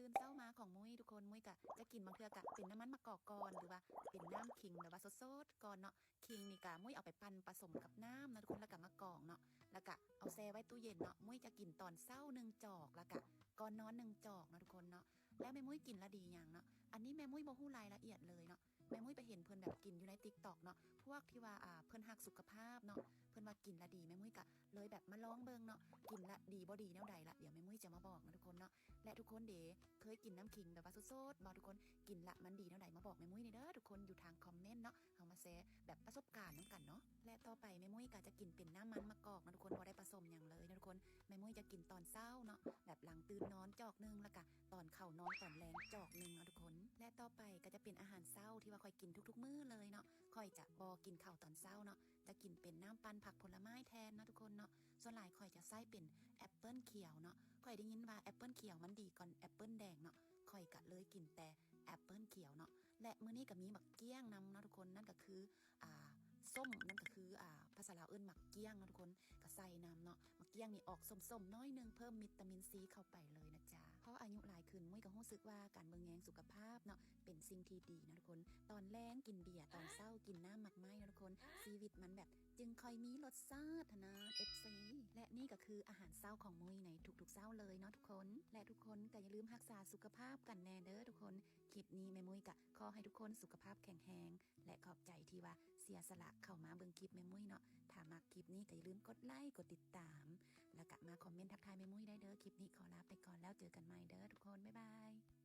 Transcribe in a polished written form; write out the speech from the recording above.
นเช้ามาของมุ้ยทุกคนมุ้ยกะจะกินบางเทือกะเป็นน้ำมันมะกอกก่อนหรือว่าเป็นน้ำขิงแบบว่าสดๆก่อนเนาะขิงนี่กะมุ้ยเอาไปปั่นผสมกับน้ำนะทุกคนแล้วกะมะกอกเนาะแล้วกะเอาแช่ไว้ตู้เย็นเนาะมุ้ยจะกินตอนเช้า1 จอกแล้วกะก่อนนอน1 จอกนะทุกคนเนาะแล้วแม่มุ้ยกินละดีอย่างเนาะอันนี้แม่มุ้ยบ่ฮู้รายละเอียดเลยเนาะแม่มุ้ยไปเห็นเพิ่นแบบกินอยู่ใน TikTok เนาะพวกที่ว่าเพิ่นรักสุขภาพเนาะเพิ่นว่ากินละดีแม่มุ้ยกะเลยแบบมาลองเบิ่งเนาะกินละดีบ่ดีแนวใดละเดี๋ยวแม่มุ้ยจะมาบอกนะทุกคนเนาะและทุกคนเด๋เคยกินน้ำขิงแบบว่าสดๆบอกทุกคนกินละมันดีแนวใดมาบอกแม่มุ้ยในเด้อทุกคนอยู่ทางคอมเมนต์เนาะเอามาแชร์แบบประสบการณ์น้ำกันเนาะและต่อไปแม่มุ้ยก็จะกินเป็นน้ำมันมะกอกนะทุกคนบ่ได้ผสมอย่างเลยนะทุกคนแม่มุ้ยจะกินตอนเช้าเนาะแบบหลังตื่นนอนจอกนึงแล้วก็ตอนเข้านอนตอนแรงจอกนึงนะทุกคนและต่อไปก็จะเป็นอาหารเช้าที่ว่าค่อยกินทุกๆมื้อเลยเนาะค่อยจะกินข้าวตอนเช้าเนาะจะกินเป็นน้ำปั่นผักผลไม้แทนนะทุกคนเนาะส่วนหลายค่อยจะใส่เป็นแอปเปิลเขียวเนาะค่อยได้ยินว่าแอปเปิลเขียวมันดีก่อนแอปเปิลแดงเนาะค่อยกะเลยกินแต่แอปเปิลเขียวเนาะและมื้อนี้ก็มีหมักเกี้ยงนำนะทุกคนนั่นก็คือส้มนั่นก็คือภาษาลาวเอิ้นหมักเกี้ยงนะทุกคนก็ใส่น้ำเนาะหมักเกี้ยงนี่ออกส้มๆน้อยนึงเพิ่มวิตามินซีเข้าไปเลยนะจ๊ะเพราะอายุหลายขึ้นมุ้ยก็รู้สึกว่าการเบิ่งแยงสุขภาพเนาะเป็นสิ่งที่ดีนะทุกคนตอนแรงกินเบียร์ตอนเช้ากินน้ำหมักไม้นะทุกคนชีวิตมันแบบจึงค่อยมีรสชาตินะ FC และนี่ก็คืออาหารเช้าของมุ้ยในทุกๆเช้าเลยเนาะทุกคนและทุกคนก็อย่าลืมรักษาสุขภาพกันแน่เด้อทุกคนคลิปนี้แม่มุ้ยก็ขอให้ทุกคนสุขภาพแข็งแรงและขอบใจที่ว่าเสียสละเข้ามาเบิ่งคลิปแม่มุ้ยเนาะถ้ามักคลิปนี้ก็อย่าลืมกดไลค์กดติดตามแล้วก็มาคอมเมนต์ทักทายแม่มุ้ยได้เด้อคลิปนี้ขอลาไปก่อนแล้วเจอกันใหม่เด้อทุกคนบ๊ายบาย